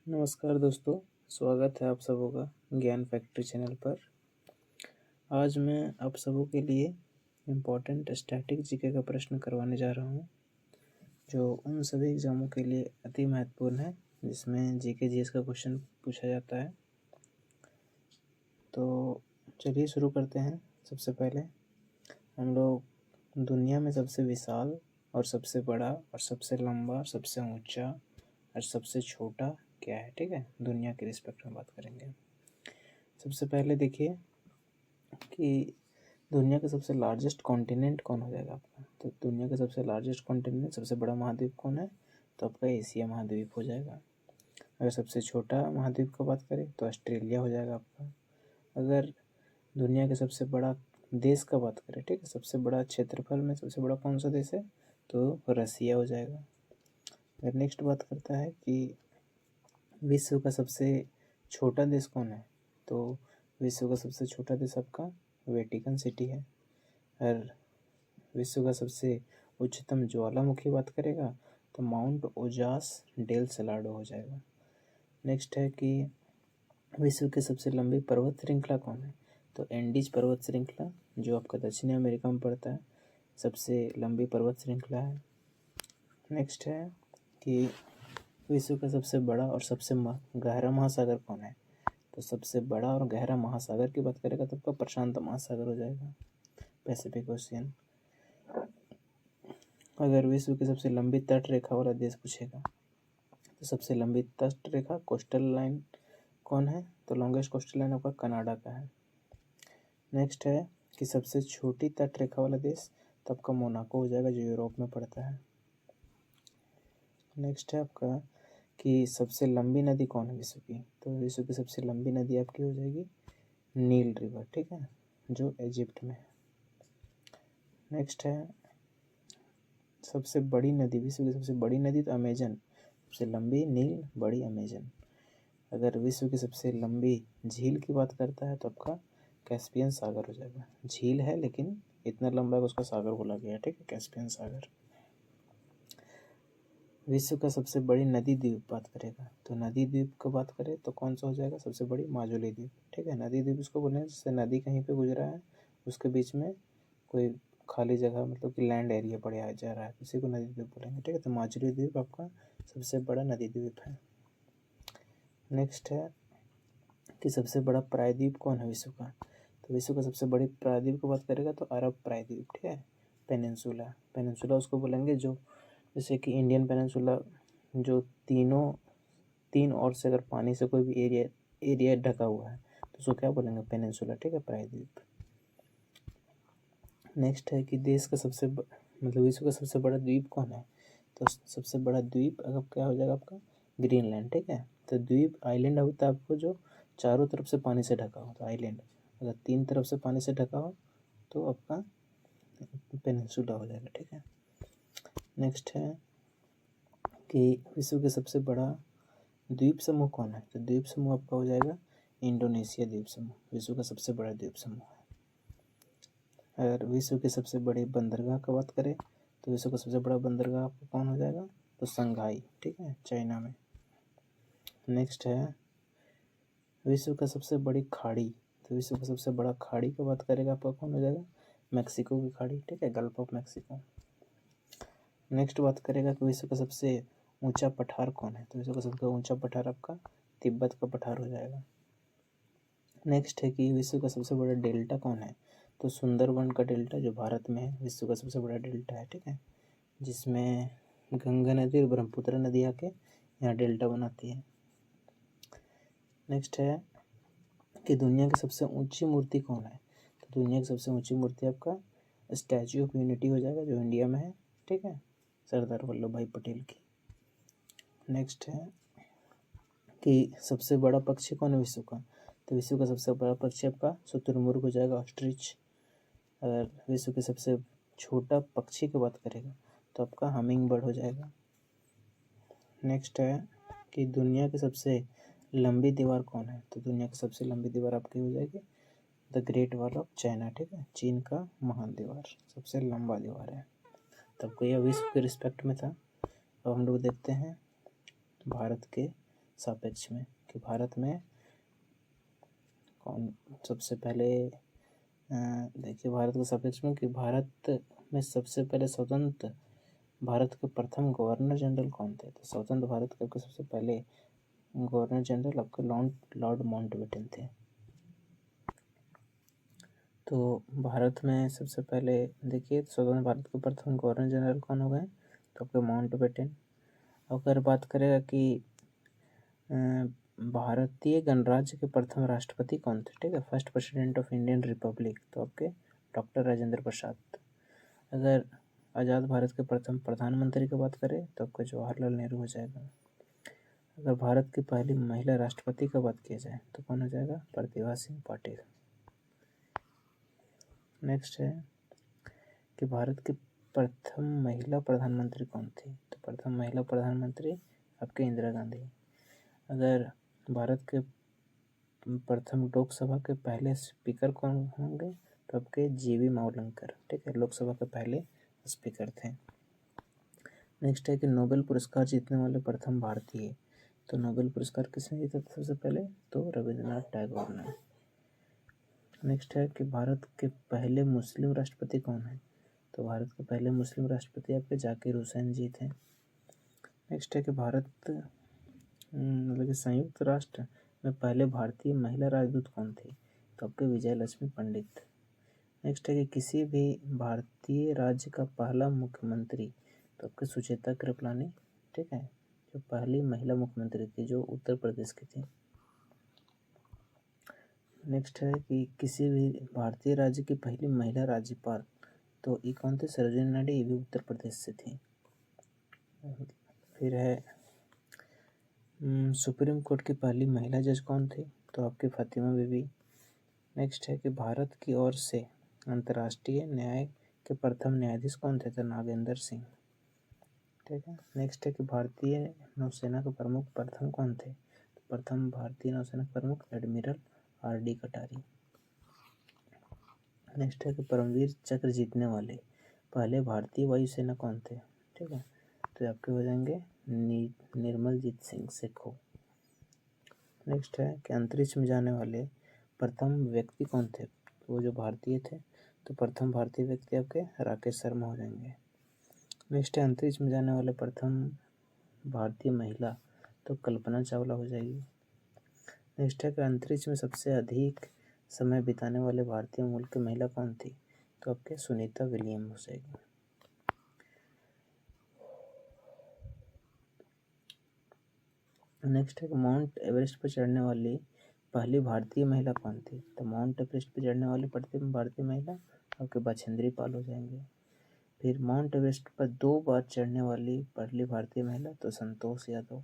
नमस्कार दोस्तों, स्वागत है आप सबों का ज्ञान फैक्ट्री चैनल पर। आज मैं आप सबों के लिए इम्पोर्टेंट स्टैटिक जीके का प्रश्न करवाने जा रहा हूं, जो उन सभी एग्ज़ामों के लिए अति महत्वपूर्ण है जिसमें जीके जीएस का क्वेश्चन पूछा जाता है। तो चलिए शुरू करते हैं। सबसे पहले हम लोग दुनिया में सबसे विशाल और सबसे बड़ा और सबसे लंबा और सबसे ऊंचा और सबसे छोटा क्या है, ठीक है। दुनिया के रिस्पेक्ट में बात करेंगे। सबसे पहले देखिए कि दुनिया का सबसे लार्जेस्ट कॉन्टिनेंट कौन हो जाएगा आपका। तो दुनिया का सबसे लार्जेस्ट कॉन्टिनेंट, सबसे बड़ा महाद्वीप कौन है, तो आपका एशिया महाद्वीप हो जाएगा। अगर सबसे छोटा महाद्वीप का बात करें तो ऑस्ट्रेलिया हो जाएगा आपका। अगर दुनिया के सबसे बड़ा देश का बात करें, ठीक है, सबसे बड़ा क्षेत्रफल में सबसे बड़ा कौन सा देश है, तो रसिया हो जाएगा। अगर नेक्स्ट बात करता है कि विश्व का सबसे छोटा देश कौन है, तो विश्व का सबसे छोटा देश आपका वेटिकन सिटी है। और विश्व का सबसे उच्चतम ज्वालामुखी बात करेगा तो माउंट ओजास डेल सलाडो हो जाएगा। नेक्स्ट है कि विश्व की सबसे लंबी पर्वत श्रृंखला कौन है, तो एंडीज पर्वत श्रृंखला जो आपका दक्षिणी अमेरिका में पड़ता है, सबसे लंबी पर्वत श्रृंखला है। नेक्स्ट है कि विश्व का सबसे बड़ा और सबसे गहरा महासागर कौन है, तो सबसे बड़ा और गहरा महासागर की बात करेगा तो आपका प्रशांत महासागर हो जाएगा, पैसिफिक ओशियन। अगर विश्व की सबसे लंबी तट रेखा वाला देश पूछेगा तो सबसे लंबी तट रेखा कोस्टल लाइन कौन है, तो लॉन्गेस्ट कोस्टल लाइन आपका कनाडा का है। नेक्स्ट है कि सबसे छोटी तट रेखा वाला देश तो आपका मोनाको हो जाएगा जो यूरोप में पड़ता है। नेक्स्ट है आपका कि सबसे लंबी नदी कौन है विश्व की, तो विश्व की सबसे लंबी नदी आपकी हो जाएगी नील रिवर, ठीक है, जो इजिप्ट में है। नेक्स्ट है सबसे बड़ी नदी, विश्व की सबसे बड़ी नदी तो अमेजन, सबसे लंबी नील, बड़ी अमेजन। अगर विश्व की सबसे लंबी झील की बात करता है तो आपका कैस्पियन सागर हो जाएगा। झील है लेकिन इतना लंबा है उसका सागर बोला गया, ठीक है, कैस्पियन सागर। विश्व का सबसे बड़ी नदी द्वीप बात करेगा तो नदी द्वीप का बात करें तो कौन सा हो जाएगा, सबसे बड़ी माजुली द्वीप, ठीक है। नदी द्वीप उसको बोले जिससे नदी कहीं पे गुजरा है, उसके बीच में कोई खाली जगह मतलब कि लैंड एरिया पड़ा जा रहा है, उसी को नदी द्वीप बोलेंगे, ठीक है। तो माजुली द्वीप आपका सबसे बड़ा नदी द्वीप है। नेक्स्ट है कि सबसे बड़ा प्रायद्वीप कौन है विश्व का, तो विश्व का सबसे बड़ी प्रायद्वीप की बात करेगा तो अरब प्रायद्वीप, ठीक है, पेनिनसुला। पेनिनसुला उसको बोलेंगे जो जैसे कि इंडियन पेनिनसुला जो तीन ओर से अगर पानी से कोई भी एरिया ढका हुआ है तो उसको क्या बोलेंगे, पेनिनसुला, ठीक है, प्रायद्वीप। नेक्स्ट है कि देश का मतलब विश्व का सबसे बड़ा द्वीप कौन है, तो सबसे बड़ा द्वीप अगर क्या हो जाएगा आपका ग्रीनलैंड, ठीक है। तो द्वीप आइलैंड होता है आपको जो चारों तरफ से पानी से ढका हो, तो आइलैंड। अगर तीन तरफ से पानी से ढका हो तो आपका पेनिनसुला हो जाएगा, ठीक है। नेक्स्ट है कि विश्व के सबसे बड़ा द्वीप समूह कौन है, तो द्वीप समूह आपका हो जाएगा इंडोनेशिया द्वीप समूह, विश्व का सबसे बड़ा द्वीप समूह है। अगर विश्व के सबसे बड़े बंदरगाह की बात करें तो विश्व का सबसे बड़ा बंदरगाह आपका कौन हो जाएगा, तो संघाई, ठीक है, चाइना में। नेक्स्ट है विश्व का सबसे बड़ी खाड़ी, तो विश्व का सबसे बड़ा खाड़ी की बात करेगा आपका कौन हो जाएगा, मैक्सिको की खाड़ी, ठीक है, गल्फ ऑफ मैक्सिको। नेक्स्ट बात करेगा कि विश्व का सबसे ऊंचा पठार कौन है, तो विश्व का सबसे ऊंचा पठार आपका तिब्बत का पठार हो जाएगा। नेक्स्ट है कि विश्व का सबसे बड़ा डेल्टा कौन है, तो सुंदरबन का डेल्टा जो भारत में है विश्व का सबसे बड़ा डेल्टा है, ठीक है, जिसमें गंगा नदी और ब्रह्मपुत्र नदी आके यहाँ डेल्टा बनाती है। नेक्स्ट है कि दुनिया की सबसे ऊंची मूर्ति कौन है, तो दुनिया की सबसे ऊंची मूर्ति आपका स्टैचू ऑफ यूनिटी हो जाएगा जो इंडिया में है, ठीक है, सरदार वल्लभ भाई पटेल की। नेक्स्ट है कि सबसे बड़ा पक्षी कौन है विश्व का, तो विश्व का सबसे बड़ा पक्षी आपका शुतुरमुर्ग हो जाएगा, ऑस्ट्रिच। अगर विश्व के सबसे छोटा पक्षी की बात करेगा तो आपका हमिंग बर्ड हो जाएगा। नेक्स्ट है कि दुनिया की सबसे लंबी दीवार कौन है, तो दुनिया की सबसे लंबी दीवार आपकी हो जाएगी the great wall of China, ठीक है, चीन का महान दीवार सबसे लंबा दीवार है। तब को यह विश्व के रिस्पेक्ट में था। अब हम लोग देखते हैं भारत के सापेक्ष में कि भारत में कौन सबसे पहले देखिए भारत के सापेक्ष में कि भारत में सबसे पहले स्वतंत्र भारत के प्रथम गवर्नर जनरल कौन थे। तो स्वतंत्र भारत के सबसे पहले गवर्नर जनरल आपके लॉर्ड माउंटबेटन थे। तो भारत में सबसे पहले देखिए स्वतंत्र भारत के प्रथम गवर्नर जनरल कौन हो गए, तो आपके माउंटबेटन। अगर बात करेगा कि भारतीय गणराज्य के प्रथम राष्ट्रपति कौन थे, ठीक है, first president of Indian Republic, तो आपके डॉक्टर राजेंद्र प्रसाद। अगर आज़ाद भारत के प्रथम प्रधानमंत्री की बात करें तो आपका जवाहरलाल नेहरू हो जाएगा। अगर भारत की पहली महिला राष्ट्रपति की बात की जाए तो कौन हो जाएगा, प्रतिभा सिंह पाटिल। नेक्स्ट है कि भारत की प्रथम महिला प्रधानमंत्री कौन थी, तो प्रथम महिला प्रधानमंत्री आपके इंदिरा गांधी। अगर भारत के प्रथम लोकसभा के पहले स्पीकर कौन होंगे, तो आपके जीवी मावलंकर, ठीक है, लोकसभा के पहले स्पीकर थे। नेक्स्ट है कि नोबेल पुरस्कार जीतने वाले प्रथम भारतीय, तो नोबेल पुरस्कार किसने जीता था सबसे पहले, तो रविंद्रनाथ टैगोर ने। नेक्स्ट है कि भारत के पहले मुस्लिम राष्ट्रपति कौन है, तो भारत के पहले मुस्लिम राष्ट्रपति आपके जाकिर हुसैन जी थे। नेक्स्ट है कि भारत मतलब कि संयुक्त राष्ट्र में पहले भारतीय महिला राजदूत कौन थी, तो आपके विजय लक्ष्मी पंडित। नेक्स्ट है कि किसी भी भारतीय राज्य का पहला मुख्यमंत्री, तो आपके सुचेता कृपलानी, ठीक है, जो पहली महिला मुख्यमंत्री थी जो उत्तर प्रदेश की थी। नेक्स्ट है कि किसी भी भारतीय राज्य की पहली महिला राज्यपाल, तो ये कौन थे, सरोजिनी नायडू, ये भी उत्तर प्रदेश से थी। फिर है सुप्रीम कोर्ट की पहली महिला जज कौन थी, तो आपकी फातिमा बीबी। नेक्स्ट है कि भारत की ओर से अंतर्राष्ट्रीय न्याय के प्रथम न्यायाधीश कौन थे, तो नागेंद्र सिंह, ठीक है। नेक्स्ट है कि भारतीय नौसेना के प्रमुख प्रथम कौन थे, तो प्रथम भारतीय नौसेना प्रमुख एडमिरल RD कटारी। नेक्स्ट है कि परमवीर चक्र जीतने वाले पहले भारतीय वायुसेना कौन थे, ठीक है, तो आपके हो जाएंगे निर्मलजीत सिंह सेखो। नेक्स्ट है कि अंतरिक्ष में जाने वाले प्रथम व्यक्ति कौन थे, वो जो भारतीय थे, तो प्रथम भारतीय व्यक्ति आपके राकेश शर्मा हो जाएंगे। नेक्स्ट है अंतरिक्ष में जाने वाले प्रथम भारतीय महिला, तो कल्पना चावला हो जाएगी। नेक्स्ट है कि अंतरिक्ष में सबसे अधिक समय बिताने वाले भारतीय मूल की महिला कौन थी, तो आपके सुनीता विलियम हो जाएगी। नेक्स्ट है कि माउंट एवरेस्ट पर चढ़ने वाली पहली भारतीय महिला कौन थी, तो माउंट एवरेस्ट पर चढ़ने वाली प्रथम भारतीय महिला आपके बछेंद्री पाल हो जाएंगे। फिर माउंट एवरेस्ट पर 2 बार चढ़ने वाली पहली भारतीय महिला, तो संतोष यादव।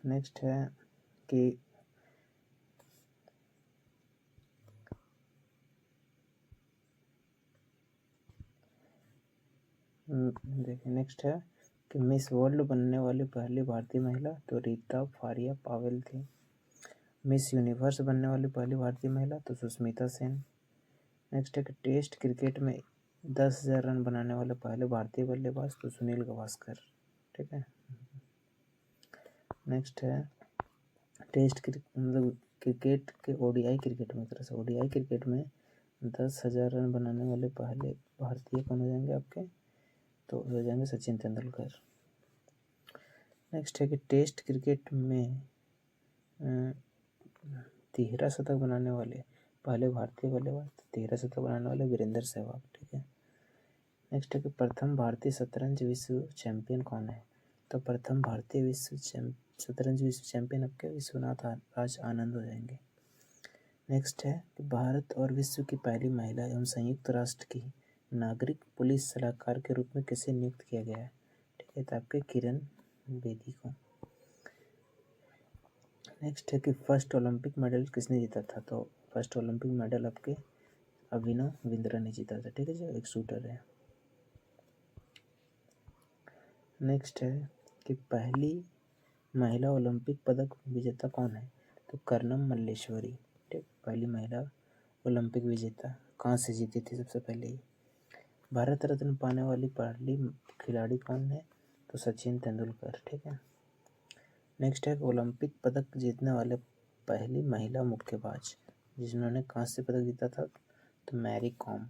नेक्स्ट है कि देखिए नेक्स्ट है कि मिस वर्ल्ड बनने वाली पहली भारतीय महिला, तो रीता फारिया पावेल थी। मिस यूनिवर्स बनने वाली पहली भारतीय महिला, तो सुष्मिता सेन। नेक्स्ट है कि टेस्ट क्रिकेट में 10,000 रन बनाने वाले पहले भारतीय बल्लेबाज, तो सुनील गावस्कर, ठीक है। नेक्स्ट है टेस्ट मतलब क्रिकेट के ODI क्रिकेट में, तरह से ODI क्रिकेट में 10,000 रन बनाने वाले पहले भारतीय कौन हो जाएंगे आपके, तो हो जाएंगे सचिन तेंदुलकर। नेक्स्ट है कि टेस्ट क्रिकेट में 13 शतक बनाने वाले पहले भारतीय बल्लेबाज, 13 शतक बनाने वाले वीरेंद्र सहवाग, ठीक है। नेक्स्ट है कि प्रथम भारतीय शतरंज विश्व चैंपियन कौन है, तो प्रथम भारतीय शतरंज विश्व चैंपियन आपके विश्वनाथ राज आनंद हो जाएंगे। नेक्स्ट है कि भारत और विश्व की पहली महिला एवं संयुक्त राष्ट्र की नागरिक पुलिस सलाहकार के रूप में किसे नियुक्त किया गया है, ठीक है, तो आपके किरण बेदी को। नेक्स्ट है कि फर्स्ट ओलंपिक मेडल किसने जीता था, तो फर्स्ट ओलंपिक मेडल आपके अभिनव बिंद्रा ने जीता था, ठीक है, जो एक शूटर है। नेक्स्ट है कि पहली महिला ओलंपिक पदक विजेता कौन है, तो कर्नम मल्लेश्वरी, ठीक, पहली महिला ओलंपिक विजेता। कहाँ से जीती थी सबसे पहले, भारत रत्न पाने वाली पहली खिलाड़ी कौन है, तो सचिन तेंदुलकर, ठीक है। नेक्स्ट है ओलंपिक पदक जीतने वाले पहली महिला मुक्केबाज, जिन्होंने कांस्य पदक जीता था, तो मैरी कॉम।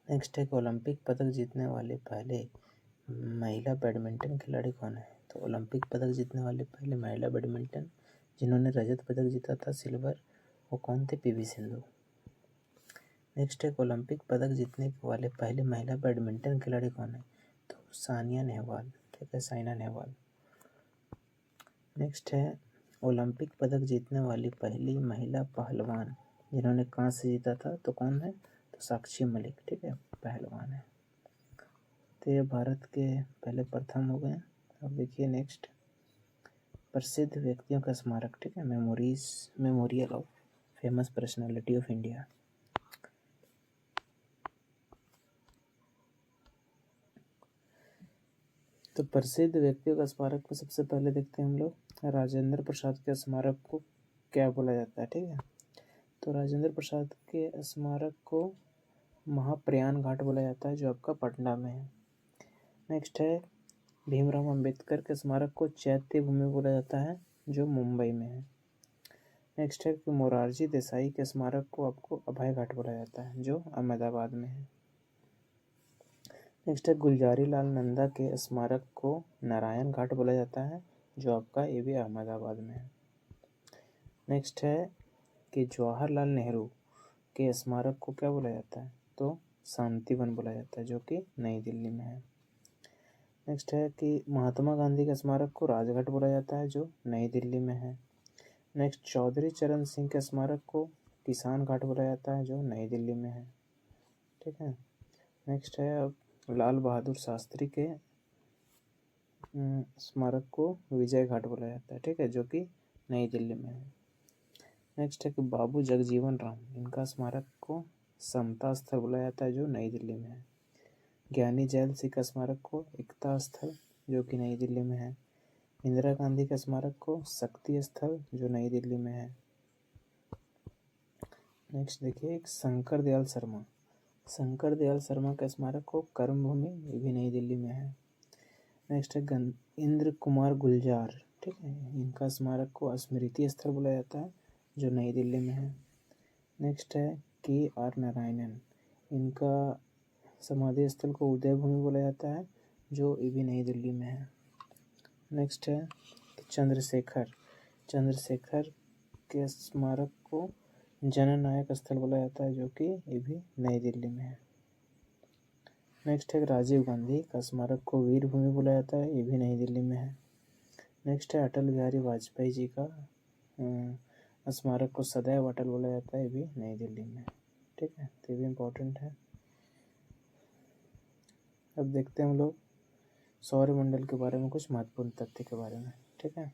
नेक्स्ट है ओलंपिक पदक जीतने वाले पहले महिला बैडमिंटन खिलाड़ी कौन है, तो ओलंपिक पदक जीतने वाले पहले महिला बैडमिंटन जिन्होंने रजत पदक जीता था, सिल्वर, वो कौन थे, पीवी सिंधु। नेक्स्ट है ओलंपिक पदक जीतने वाले पहले महिला बैडमिंटन खिलाड़ी कौन है, तो सानिया नेहवाल, ठीक है, साइना नेहवाल। नेक्स्ट है ओलंपिक पदक जीतने वाली पहली महिला पहलवान जिन्होंने कांस्य जीता था, तो कौन है, तो साक्षी मलिक, ठीक है, पहलवान है। तो ये भारत के पहले प्रथम हो गए। अब देखिए नेक्स्ट, प्रसिद्ध व्यक्तियों का स्मारक, ठीक है, memorial of famous personality of India. तो प्रसिद्ध व्यक्तियों का स्मारक को सबसे पहले देखते हैं हम लोग, राजेंद्र प्रसाद के स्मारक को क्या बोला जाता है, ठीक है, तो राजेंद्र प्रसाद के स्मारक को महाप्रयाण घाट बोला जाता है, जो आपका पटना में है। नेक्स्ट है भीमराव अंबेडकर के स्मारक को चैत्य भूमि बोला जाता है, जो मुंबई में है। नेक्स्ट है कि मोरारजी देसाई के स्मारक को आपको अभय घाट बोला जाता है, जो अहमदाबाद में है। नेक्स्ट है गुलजारी लाल नंदा के स्मारक को नारायण घाट बोला जाता है, जो आपका ये भी अहमदाबाद में है। नेक्स्ट है कि जवाहरलाल नेहरू के स्मारक को क्या बोला जाता है, तो शांतिवन बोला जाता है, जो कि नई दिल्ली में है। नेक्स्ट है कि महात्मा गांधी के स्मारक को राजघाट बोला जाता है, जो नई दिल्ली में है। नेक्स्ट चौधरी चरण सिंह के स्मारक को किसान घाट बोला जाता है, जो नई दिल्ली में है, ठीक है। नेक्स्ट है अब लाल बहादुर शास्त्री के स्मारक को विजय घाट बोला जाता है, ठीक है, जो कि नई दिल्ली में है। नेक्स्ट है कि बाबू जगजीवन राम, इनका स्मारक को समता स्थल बोला जाता है, जो नई दिल्ली में है। ज्ञानी जैल सिंह का स्मारक को एकता स्थल, जो कि नई दिल्ली में है। इंदिरा गांधी के स्मारक को शक्ति स्थल, जो नई दिल्ली में है। नेक्स्ट देखिए शंकर दयाल शर्मा के स्मारक को कर्मभूमि, ये भी नई दिल्ली में है। नेक्स्ट है इंद्र कुमार गुलजार, ठीक है, इनका स्मारक को स्मृति स्थल बोला जाता है, जो नई दिल्ली में है। नेक्स्ट है KR नारायणन, इनका समाधि स्थल को उदय भूमि बोला जाता है, जो ये भी नई दिल्ली में है। नेक्स्ट है चंद्रशेखर के स्मारक को जननायक स्थल बोला जाता है, जो कि ये भी नई दिल्ली में है। नेक्स्ट है राजीव गांधी का स्मारक को वीर भूमि बोला जाता है, ये भी नई दिल्ली में है। नेक्स्ट है अटल बिहारी वाजपेयी जी का स्मारक को सदैव अटल बोला जाता है, ये भी नई दिल्ली में, ठीक है, तो ये भी इम्पोर्टेंट है। अब देखते हैं हम लोग सौरमंडल के बारे में कुछ महत्वपूर्ण तथ्य के बारे में, ठीक है।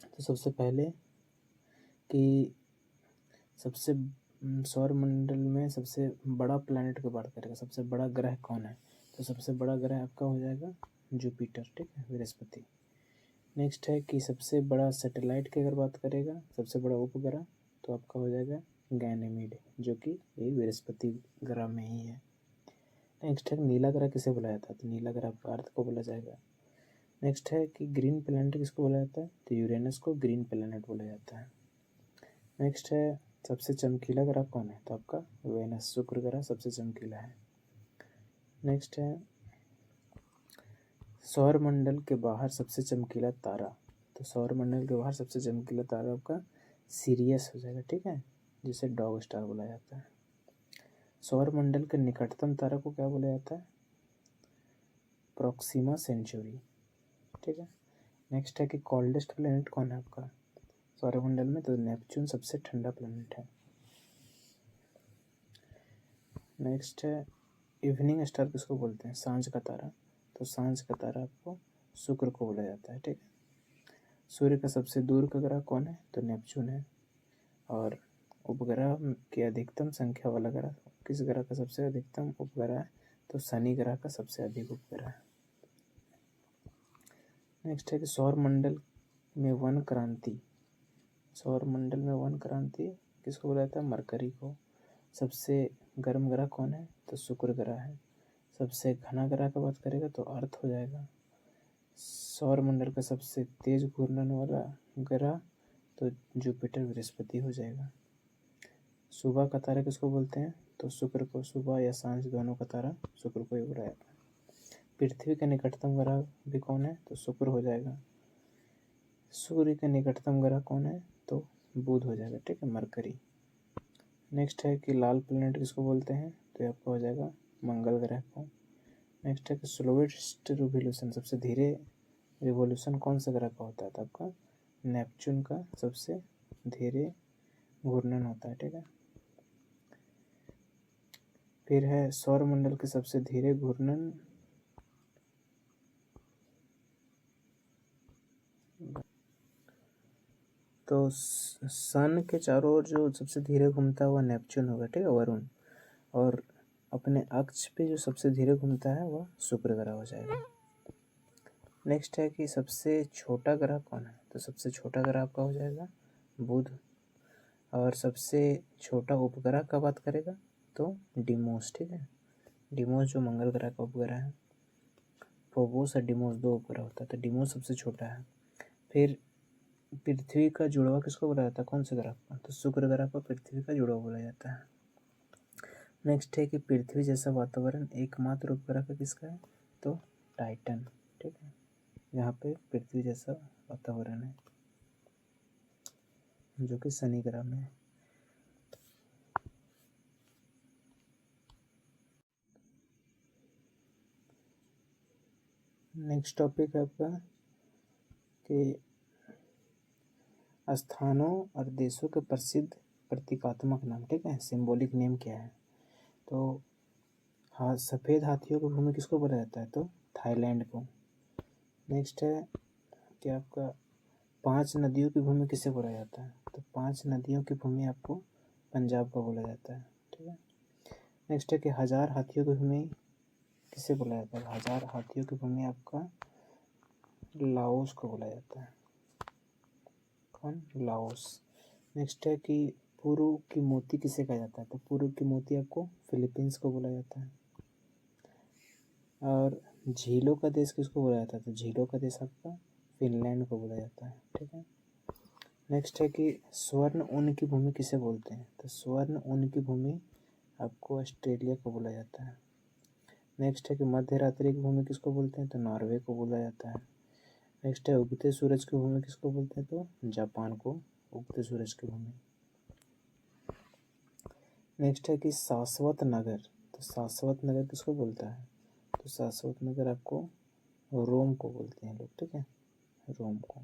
तो सबसे पहले कि सौरमंडल में सबसे बड़ा प्लैनेट की बात करेगा, सबसे बड़ा ग्रह कौन है, तो सबसे बड़ा ग्रह आपका हो जाएगा जुपिटर, ठीक है, बृहस्पति। नेक्स्ट है कि सबसे बड़ा सैटेलाइट की अगर बात करेगा, सबसे बड़ा उपग्रह, तो आपका हो जाएगा गैनीमेड, जो कि ये बृहस्पति ग्रह में ही है। नेक्स्ट है नीला ग्रह किसे बोला जाता है, तो नीला ग्रह आपका अर्थ को बोला जाएगा। नेक्स्ट है कि ग्रीन प्लैनेट किसको बोला जाता है, तो यूरेनस को ग्रीन प्लैनेट बोला जाता है। नेक्स्ट है सबसे चमकीला ग्रह कौन है, तो आपका वेनस, शुक्र ग्रह सबसे चमकीला है। नेक्स्ट है सौरमंडल के बाहर सबसे चमकीला तारा, तो सौरमंडल के बाहर सबसे चमकीला तारा आपका सीरियस हो जाएगा, ठीक है, जिसे डॉग स्टार बोला जाता है। सौरमंडल के निकटतम तारा को क्या बोला जाता है, प्रोक्सिमा सेंचुरी, ठीक है। नेक्स्ट है कि कोल्डेस्ट प्लैनेट कौन है आपका सौरमंडल में, तो नेपच्यून सबसे ठंडा प्लैनेट है। नेक्स्ट है इवनिंग स्टार किसको बोलते हैं, सांझ का तारा, तो सांझ का तारा आपको शुक्र को बोला जाता है, ठीक है। सूर्य का सबसे दूर का ग्रह कौन है, तो नेपच्यून है। और उपग्रह की अधिकतम संख्या वाला ग्रह, किस ग्रह का सबसे अधिकतम उपग्रह है, तो शनि ग्रह का सबसे अधिक उपग्रह है। नेक्स्ट है कि सौरमंडल में वन क्रांति किसको बोला जाता है, मरकरी को। सबसे गर्म ग्रह कौन है, तो शुक्र ग्रह है। सबसे घना ग्रह का बात करेगा तो अर्थ हो जाएगा। सौरमंडल का सबसे तेज घूर्णन वाला ग्रह तो जुपिटर बृहस्पति हो जाएगा। सुबह का तारा किसको बोलते हैं? तो शुक्र को, सुबह या सांझ दोनों का तारा शुक्र को ही बुलाया जाता है। पृथ्वी का निकटतम ग्रह भी कौन है? तो शुक्र हो जाएगा। सूर्य का निकटतम ग्रह कौन है? तो बुध हो जाएगा, ठीक है, मरकरी। नेक्स्ट है कि लाल प्लेनेट किसको बोलते हैं? तो ये आपका हो जाएगा मंगल ग्रह को। नेक्स्ट है कि स्लोवेस्ट रिवोल्यूशन, सबसे धीरे रिवोल्यूशन कौन सा ग्रह का होता है? तो आपका नेपच्यून का सबसे धीरे घूर्णन होता है, ठीक है। फिर है सौरमंडल के सबसे धीरे घूर्णन तो सन के चारों ओर जो सबसे धीरे घूमता है वह नेपच्यून होगा, ठीक है, वरुण। और अपने अक्ष पे जो सबसे धीरे घूमता है वह शुक्र ग्रह हो जाएगा। नेक्स्ट है कि सबसे छोटा ग्रह कौन है? तो सबसे छोटा ग्रह आपका हो जाएगा बुध। और सबसे छोटा उपग्रह का बात करेगा तो डिमोस, ठीक है, डिमोस जो मंगल ग्रह का उपग्रह है। फोबोस और डिमोस दो उपग्रह होता है, तो डिमोस सबसे छोटा है। फिर पृथ्वी का जुड़वा किसको बोला जाता है? कौन से ग्रह का? तो शुक्र ग्रह को पृथ्वी का जुड़वा बोला जाता है। नेक्स्ट है कि पृथ्वी जैसा वातावरण एकमात्र उपग्रह का किसका है? तो टाइटन, ठीक है, यहाँ पे पृथ्वी जैसा वातावरण है जो कि शनि ग्रह में है। नेक्स्ट टॉपिक है आपका कि स्थानों और देशों के प्रसिद्ध प्रतीकात्मक नाम, ठीक है, सिंबॉलिक नेम क्या है? तो हाँ, सफ़ेद हाथियों की भूमि किसको बोला जाता है? तो थाईलैंड को। नेक्स्ट है कि आपका 5 नदियों की भूमि किसे बोला जाता है? तो 5 नदियों की भूमि आपको पंजाब का बोला जाता है, ठीक है। नेक्स्ट है कि 1000 हाथियों की भूमि किसे बोला जाता है? 1000 हाथियों की भूमि आपका लाओस को बोला जाता है। कौन? लाओस। नेक्स्ट है कि पूर्व की मोती किसे कहा जाता है? तो पूर्व की मोती आपको फिलीपींस को बोला जाता है। और झीलों का देश किसको बोला जाता है? तो झीलों का देश आपका फिनलैंड को बोला जाता है, ठीक है। नेक्स्ट है कि स्वर्ण ऊन की भूमि किसे बोलते हैं? तो स्वर्ण ऊन की भूमि आपको ऑस्ट्रेलिया को बोला जाता है। नेक्स्ट है कि मध्य रात्रि की भूमि किसको बोलते हैं? तो नॉर्वे को बोला जाता है। नेक्स्ट है उगते सूरज की भूमि किसको बोलते हैं? तो जापान को उगते सूरज की भूमि। नेक्स्ट है कि शाश्वत नगर, तो शाश्वत नगर किसको बोलता है? तो शाश्वत नगर आपको रोम को बोलते हैं लोग, ठीक है, रोम को।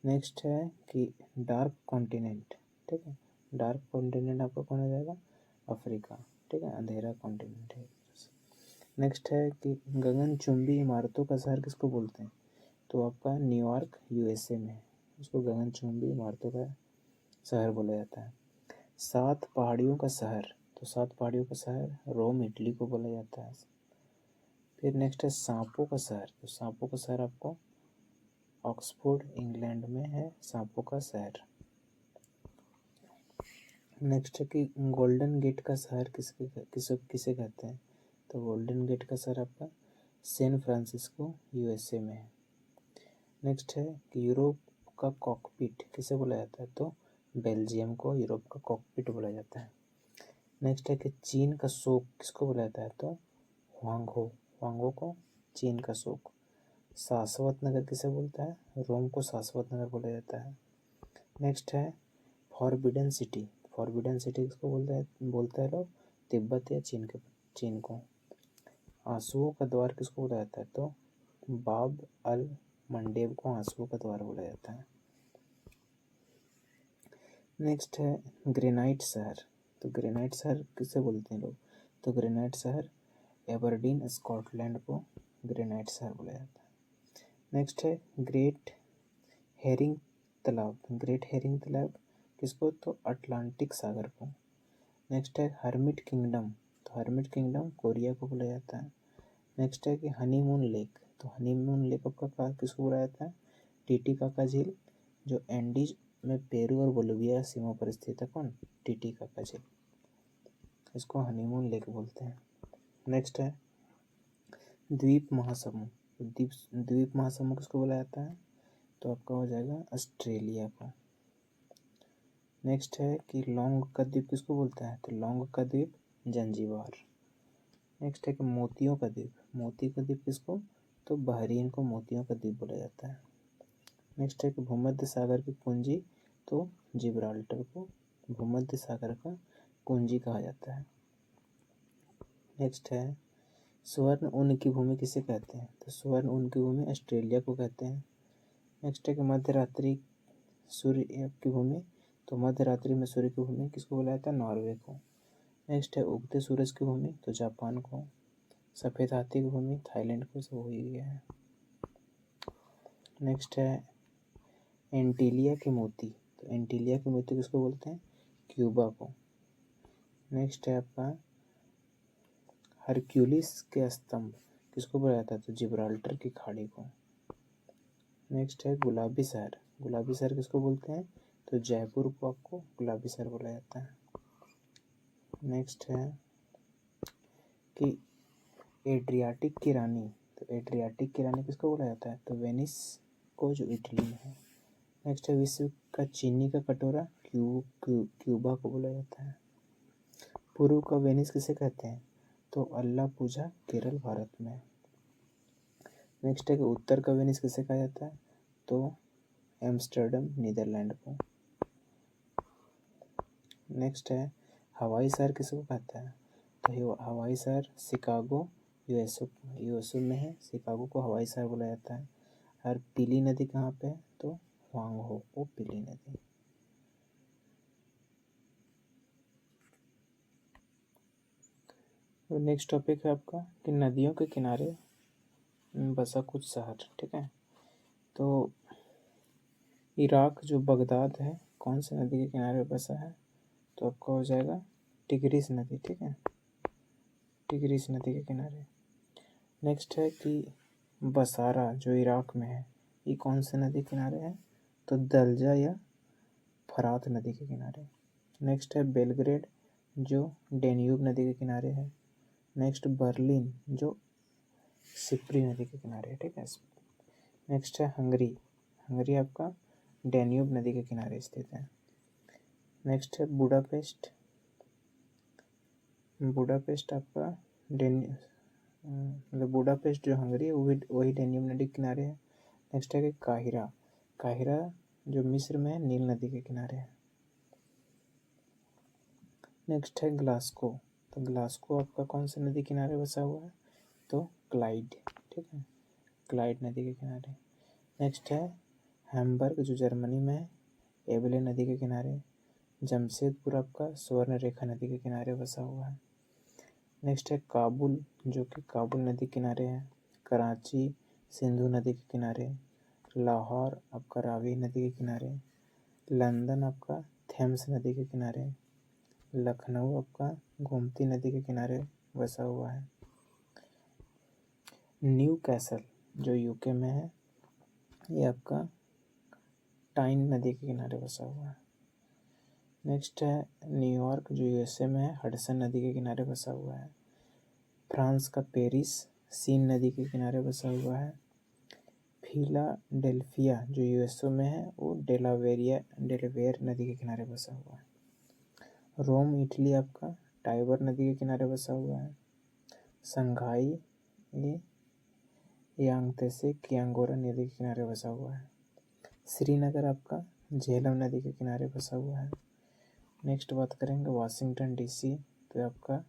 नेक्स्ट है कि डार्क कॉन्टिनेंट, ठीक है, डार्क कॉन्टिनेंट आपका कौन हो जाएगा? अफ्रीका, ठीक है, अंधेरा कॉन्टिनेंट है। नेक्स्ट है कि गगनचुंबी इमारतों का शहर किसको बोलते हैं? तो आपका न्यूयॉर्क यूएसए में, उसको गगनचुंबी इमारतों का शहर बोला जाता है। 7 पहाड़ियों का शहर, तो 7 पहाड़ियों का शहर रोम इटली को बोला जाता है। फिर नेक्स्ट है सांपों का शहर, तो सांपों का शहर आपको ऑक्सफोर्ड इंग्लैंड में है सांपों का शहर। नेक्स्ट है कि गोल्डन गेट का शहर किसे कहते हैं? तो गोल्डन गेट का शहर आपका सैन फ्रांसिस्को यूएसए में है। नेक्स्ट है कि यूरोप का कॉकपिट किसे बोला जाता है? तो बेल्जियम को यूरोप का कॉकपिट बोला जाता है। नेक्स्ट है कि चीन का शोक किसको बोला जाता है? तो हुआंगहो, हुआंगहो को चीन का शोक। शाश्वत नगर किसे बोलता है? रोम को शाश्वत नगर बोला जाता है। नेक्स्ट है फॉरबिडन सिटी, फॉरबिडन सिटी किसको बोलता है लोग? तिब्बत या चीन को। आंसुओं का द्वार किसको बोला जाता है? तो बाब अल मंडेब को आंसुओं का द्वार बोला जाता है। नेक्स्ट है ग्रेनाइट शहर, तो ग्रेनाइट शहर किसे बोलते हैं लोग? तो ग्रेनाइट शहर एबरडीन स्कॉटलैंड को ग्रेनाइट शहर बोला जाता है। नेक्स्ट है ग्रेट हेरिंग तालाब, ग्रेट हेरिंग तालाब किसको? तो अटलांटिक सागर को। नेक्स्ट है हर्मिट किंगडम, तो हर्मिट किंगडम कोरिया को बोला जाता है। नेक्स्ट है कि हनीमून लेक, तो हनीमून लेक आपका किसको बोला जाता है? टीटीकाका झील, जो एंडीज में पेरू और बोलिविया सीमा पर स्थित है। कौन? टीटीकाका झील, इसको हनीमून लेक बोलते हैं। नेक्स्ट है द्वीप महासमूह, द्वीप महासमूह किसको बोला जाता है? तो आपका हो जाएगा ऑस्ट्रेलिया को। नेक्स्ट है कि लौंग का द्वीप किसको बोलते हैं? तो लौंग का द्वीप जंजीबार। नेक्स्ट है कि मोतियों का द्वीप, मोती का द्वीप किसको? तो बहरीन को मोतियों का द्वीप बोला जाता है। नेक्स्ट है कि भूमध्य सागर की कुंजी, तो जिब्राल्टर को भूमध्य सागर का कुंजी कहा जाता है। नेक्स्ट है स्वर्ण ऊन की भूमि किसे कहते हैं? तो स्वर्ण ऊन की भूमि ऑस्ट्रेलिया को कहते हैं। नेक्स्ट है कि मध्य रात्रि सूर्य की भूमि, तो मध्य रात्रि में सूर्य की भूमि किसको बोला जाता है? नॉर्वे को। नेक्स्ट है उगते सूरज की भूमि, तो जापान को। सफ़ेद हाथी की भूमि थाईलैंड को, सब हो ही गया है। नेक्स्ट है एंटीलिया के मोती, तो एंटीलिया के मोती किसको बोलते हैं? क्यूबा को। नेक्स्ट है आपका हरक्यूलिस के स्तंभ किसको बोला जाता है? तो जिब्राल्टर की खाड़ी को। नेक्स्ट है गुलाबी शहर, गुलाबी शहर किसको बोलते हैं? तो जयपुर को आपको गुलाबी शहर बोला जाता है। नेक्स्ट है कि एड्रियाटिक की रानी, तो एड्रियाटिक की रानी किसको बोला जाता है? तो वेनिस को, जो इटली में है। नेक्स्ट है विश्व का चीनी का कटोरा, क्यूबा को बोला जाता है। पूर्व का वेनिस किसे कहते हैं? तो अल्लापूझा, केरल, भारत में। नेक्स्ट है कि उत्तर का वेनिस किसे कहा जाता है? तो एम्स्टर्डम, नीदरलैंड को। नेक्स्ट है हवाई शहर किसको कहता है? तो हवाई शहर शिकागो, यूएसए में है, शिकागो को हवाई शहर बोला जाता है। और पीली नदी कहाँ पे है? तो ह्वांग हो पीली नदी। तो नेक्स्ट टॉपिक है आपका कि नदियों के किनारे बसा कुछ शहर, ठीक है। तो इराक जो बगदाद है, कौन सी नदी के किनारे बसा है? तो आपका हो जाएगा टिग्रिस नदी, ठीक है, टिग्रिस नदी के किनारे। नेक्स्ट है कि बसारा जो इराक में है, ये कौन से नदी के किनारे है? तो दलजा या फरात नदी के किनारे। नेक्स्ट है बेलग्रेड जो डेन्यूब नदी के किनारे है। नेक्स्ट बर्लिन जो सिप्री नदी के किनारे है, ठीक है। नेक्स्ट है हंगरी, हंगरी आपका डेन्यूब नदी के किनारे स्थित है। नेक्स्ट है बुडापेस्ट, बुडापेस्ट आपका मतलब बुडापेस्ट जो हंगरी है वही डेन्यूब नदी के किनारे है। नेक्स्ट है कि काहिरा, काहिरा जो मिस्र में है, नील नदी के किनारे है। नेक्स्ट है ग्लासको, तो ग्लासको आपका कौन सी नदी किनारे बसा हुआ है? तो क्लाइड, ठीक है, क्लाइड नदी के किनारे। नेक्स्ट है हैम्बर्ग जो जर्मनी में है, एबले नदी के किनारे। जमशेदपुर आपका स्वर्ण रेखा नदी के किनारे बसा हुआ है। नेक्स्ट है काबुल जो कि काबुल नदी के किनारे है। कराची सिंधु नदी के किनारे। लाहौर आपका रावी नदी के किनारे। लंदन आपका थेम्स नदी के किनारे। लखनऊ आपका गोमती नदी के किनारे बसा हुआ है। न्यू कैसल जो यूके में है, ये आपका टाइन नदी के किनारे बसा हुआ है। नेक्स्ट है न्यूयॉर्क जो यूएसए में है, हडसन नदी के किनारे बसा हुआ है। फ्रांस का पेरिस सीन नदी के किनारे बसा हुआ है। फिलाडेल्फिया जो यूएसए में है, वो डेलावेयर नदी के किनारे बसा हुआ है। रोम इटली आपका टाइबर नदी के किनारे बसा हुआ है। संघाई ये यांगत्से कियांगोरा नदी के किनारे बसा हुआ है। श्रीनगर आपका झेलम नदी के किनारे बसा हुआ है। नेक्स्ट बात करेंगे वाशिंगटन डीसी, तो आपका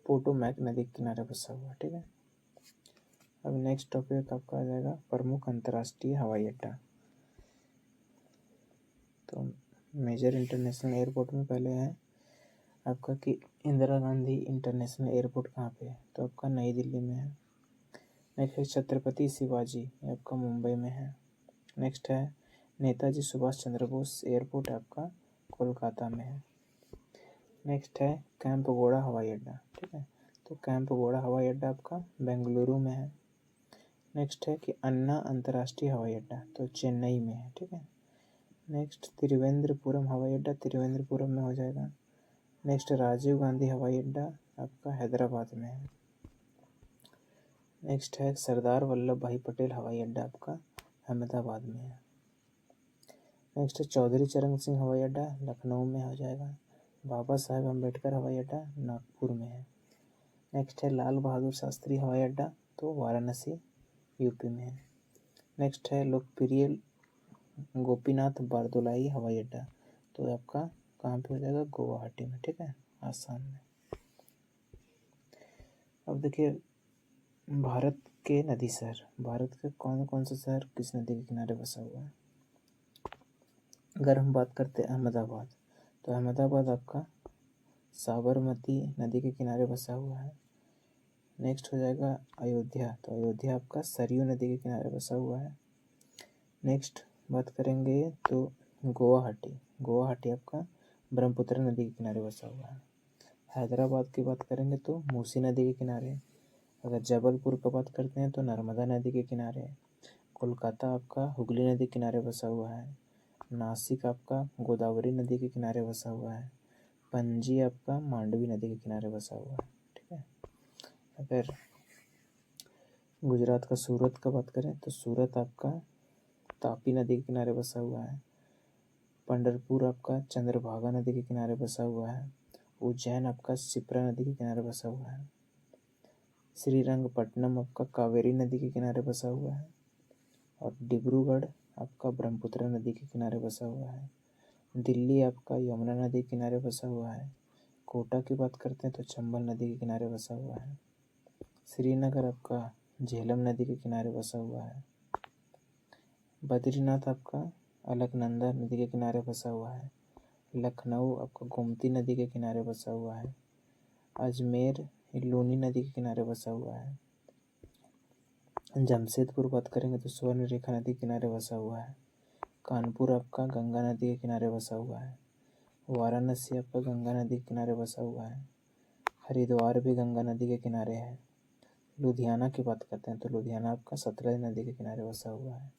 पोटोमैक नदी के किनारे बसा हुआ है, ठीक है। अब नेक्स्ट टॉपिक आपका आ जाएगा प्रमुख अंतर्राष्ट्रीय हवाई अड्डा। तो मेजर इंटरनेशनल एयरपोर्ट में पहले है आपका कि इंदिरा गांधी इंटरनेशनल एयरपोर्ट कहाँ पे है? तो आपका नई दिल्ली में है। नेक्स्ट है छत्रपति शिवाजी, ये आपका मुंबई में है। नेक्स्ट है नेताजी सुभाष चंद्र बोस एयरपोर्ट आपका कोलकाता में है। नेक्स्ट है कैंपगोड़ा हवाई अड्डा, ठीक है, तो कैंपगोड़ा हवाई अड्डा आपका बेंगलुरु में है। नेक्स्ट है कि अन्ना अंतर्राष्ट्रीय हवाई अड्डा, तो चेन्नई में है, ठीक है। नेक्स्ट त्रिवेंद्रपुरम हवाई अड्डा त्रिवेंद्रपुरम में हो जाएगा। नेक्स्ट राजीव गांधी हवाई अड्डा आपका हैदराबाद में है। नेक्स्ट है सरदार वल्लभ भाई पटेल हवाई अड्डा आपका अहमदाबाद में है। नेक्स्ट है चौधरी चरण सिंह हवाई अड्डा लखनऊ में हो जाएगा। बाबा साहेब अम्बेडकर हवाई अड्डा नागपुर में है। नेक्स्ट है लाल बहादुर शास्त्री हवाई अड्डा तो वाराणसी यूपी में है। नेक्स्ट है लोकप्रिय गोपीनाथ बारदोलाई हवाई अड्डा तो आपका कहाँ पे हो जाएगा, गुवाहाटी में, ठीक है, आसाम में। अब देखिए भारत के नदी शहर, भारत के कौन कौन सा शहर किस नदी के किनारे बसा हुआ है। अगर हम बात करते हैं अहमदाबाद, तो अहमदाबाद आपका साबरमती नदी के किनारे बसा हुआ है। नेक्स्ट हो जाएगा अयोध्या, तो अयोध्या आपका सरयू नदी के किनारे बसा हुआ है। नेक्स्ट बात करेंगे तो गुवाहाटी, गुवाहाटी आपका ब्रह्मपुत्र नदी के किनारे बसा हुआ है। हैदराबाद की बात करेंगे तो मूसी नदी के किनारे। अगर जबलपुर का बात करते हैं तो नर्मदा नदी के किनारे। कोलकाता आपका हुगली नदी के किनारे बसा हुआ है। नासिक आपका गोदावरी नदी के किनारे बसा हुआ है। पणजी आपका मांडवी नदी के किनारे बसा हुआ है, ठीक है। अगर गुजरात का सूरत का बात करें तो सूरत आपका तापी नदी के किनारे बसा हुआ है। पंढरपुर आपका चंद्रभागा नदी के किनारे बसा हुआ है। उज्जैन आपका शिप्रा नदी के किनारे बसा हुआ है। श्रीरंगपट्टनम आपका कावेरी नदी के किनारे बसा हुआ है। और डिब्रूगढ़ आपका ब्रह्मपुत्र नदी के किनारे बसा हुआ है। दिल्ली आपका यमुना नदी के किनारे बसा हुआ है। कोटा की बात करते हैं तो चंबल नदी के किनारे बसा हुआ है। श्रीनगर आपका झेलम नदी के किनारे बसा हुआ है। बद्रीनाथ आपका अलकनंदा नदी के किनारे बसा हुआ है। लखनऊ आपका गोमती नदी के किनारे बसा हुआ है। अजमेर लूनी नदी के किनारे बसा हुआ है। जमशेदपुर बात करेंगे तो स्वर्ण रेखा नदी के किनारे बसा हुआ है। कानपुर आपका गंगा नदी के किनारे बसा हुआ है। वाराणसी आपका गंगा नदी के किनारे बसा हुआ है। हरिद्वार भी गंगा नदी के किनारे है। लुधियाना की बात करते हैं तो लुधियाना आपका सतलज नदी के किनारे बसा हुआ है।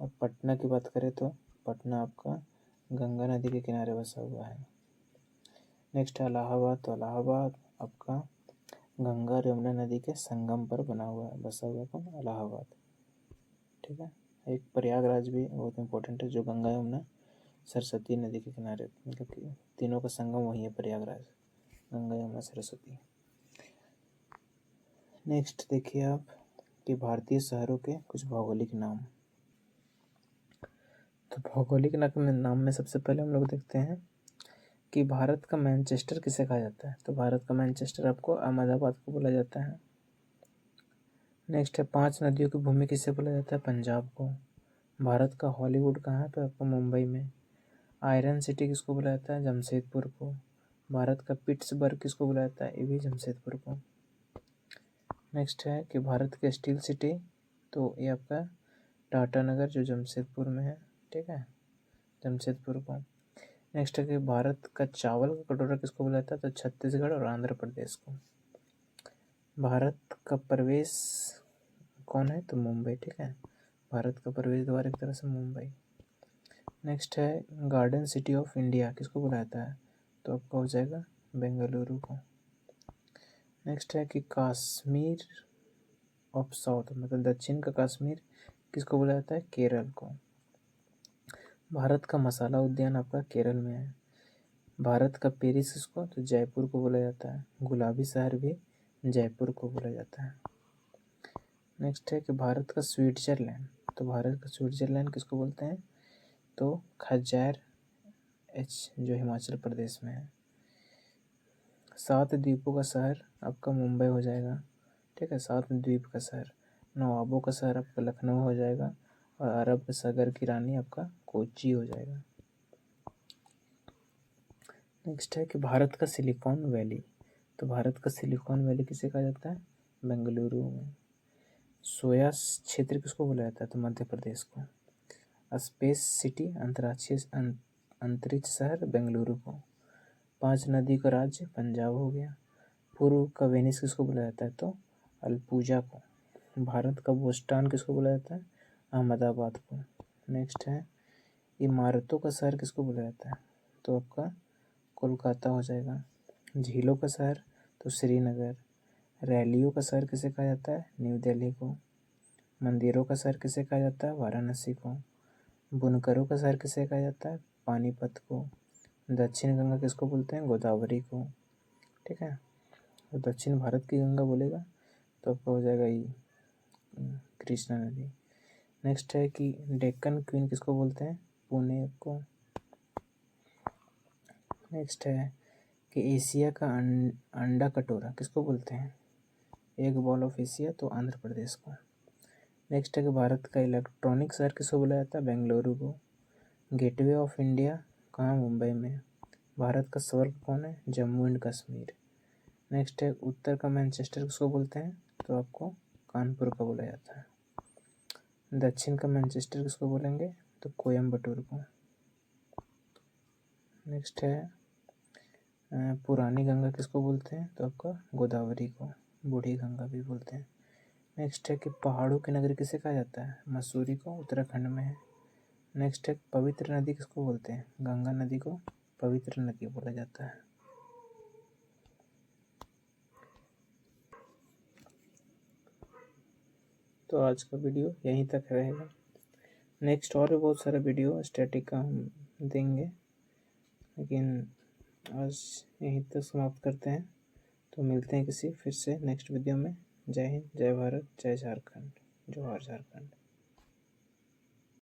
और पटना की बात करें तो पटना आपका गंगा नदी के किनारे बसा हुआ है। नेक्स्ट है इलाहाबाद, तो इलाहाबाद आपका गंगा और यमुना नदी के संगम पर बना हुआ है, बसा हुआ कौन, इलाहाबाद, ठीक है। एक प्रयागराज भी बहुत इंपॉर्टेंट है जो गंगा यमुना सरस्वती नदी के किनारे, मतलब कि तीनों का संगम वही है प्रयागराज, गंगा यमुना सरस्वती। नेक्स्ट देखिए आप कि भारतीय शहरों के कुछ भौगोलिक नाम। तो भौगोलिक नाम में सबसे पहले हम लोग देखते हैं कि भारत का मैनचेस्टर किसे कहा जाता है। तो भारत का मैनचेस्टर आपको अहमदाबाद को बोला जाता है। नेक्स्ट है 5 नदियों की भूमि किसे बोला जाता है, पंजाब को। भारत का हॉलीवुड कहाँ है, तो आपको मुंबई में। आयरन सिटी किसको बोला जाता है, जमशेदपुर को। भारत का पिट्सबर्ग किसको बोला जाता है, ये भी जमशेदपुर को। नेक्स्ट है कि भारत की स्टील सिटी, तो ये आपका टाटा नगर जो जमशेदपुर में है, ठीक है, जमशेदपुर को। नेक्स्ट है कि भारत का चावल का कटोरा किसको बोला जाता है, तो छत्तीसगढ़ और आंध्र प्रदेश को। भारत का प्रवेश कौन है, तो मुंबई, ठीक है, भारत का प्रवेश द्वार एक तरह से मुंबई। नेक्स्ट है गार्डन सिटी ऑफ इंडिया किसको बोला जाता है, तो आपका हो जाएगा बेंगलुरु को। नेक्स्ट है कि कश्मीर ऑफ साउथ, मतलब दक्षिण का कश्मीर किसको बोला जाता है, केरल को। भारत का मसाला उद्यान आपका केरल में है। भारत का पेरिस किसको, तो जयपुर को बोला जाता है। गुलाबी शहर भी जयपुर को बोला जाता है। नेक्स्ट है कि भारत का स्विट्जरलैंड, तो भारत का स्विट्जरलैंड किसको बोलते हैं, तो खज्जैर एच जो हिमाचल प्रदेश में है। 7 द्वीपों का शहर आपका मुंबई हो जाएगा, ठीक है, 7 द्वीप का शहर। नवाबों का शहर आपका लखनऊ हो जाएगा और अरब सागर की रानी आपका कोच्चि हो जाएगा। नेक्स्ट है कि भारत का सिलिकॉन वैली, तो भारत का सिलिकॉन वैली किसे कहा जाता है, बेंगलुरु में। सोया क्षेत्र किसको बोला जाता है, तो मध्य प्रदेश को। स्पेस सिटी अंतरिक्ष शहर बेंगलुरु को। 5 नदी का राज्य पंजाब हो गया। पूर्व का वेनिस किसको बोला जाता है, तो अल्पुजा को। भारत का बोस्टन किसको बोला जाता है, अहमदाबाद को। नेक्स्ट है इमारतों का शहर किसको बोला जाता है, तो आपका कोलकाता हो जाएगा। झीलों का शहर तो श्रीनगर। रैलियों का शहर किसे कहा जाता है? न्यू दिल्ली को। मंदिरों का शहर किसे कहा जाता है? वाराणसी को। बुनकरों का शहर किसे कहा जाता है? पानीपत को। दक्षिण गंगा किसको बोलते हैं? गोदावरी को। ठीक है, तो दक्षिण भारत की गंगा बोलेगा तो आपका हो जाएगा ये कृष्णा नदी। नेक्स्ट है कि डेक्कन क्वीन किसको बोलते हैं? पुणे को। नेक्स्ट है कि एशिया का अंडा कटोरा किसको बोलते हैं? एक बॉल ऑफ एशिया, तो आंध्र प्रदेश को। नेक्स्ट है कि भारत का इलेक्ट्रॉनिक शहर किसको बोला जाता है? बेंगलुरु को। गेटवे ऑफ इंडिया कहाँ? मुंबई में। भारत का स्वर्ग कौन है? जम्मू एंड कश्मीर। नेक्स्ट है उत्तर का मैनचेस्टर किसको बोलते हैं? तो आपको कानपुर का बोला जाता है। दक्षिण का मैनचेस्टर किसको बोलेंगे? तो कोयम्बटूर को। नेक्स्ट है पुरानी गंगा किसको बोलते हैं? तो आपका गोदावरी को। बूढ़ी गंगा भी बोलते हैं। नेक्स्ट है कि पहाड़ों की नगरी किसे कहा जाता है? मसूरी को, उत्तराखंड में है। नेक्स्ट है पवित्र नदी किसको बोलते हैं? गंगा नदी को पवित्र नदी बोला जाता है। तो आज का वीडियो यहीं तक रहेगा। नेक्स्ट और भी बहुत सारा वीडियो स्टैटिक का हम देंगे, लेकिन आज यहीं तक समाप्त करते हैं। तो मिलते हैं किसी फिर से नेक्स्ट वीडियो में। जय हिंद, जय भारत, जय झारखंड, जोहार झारखंड।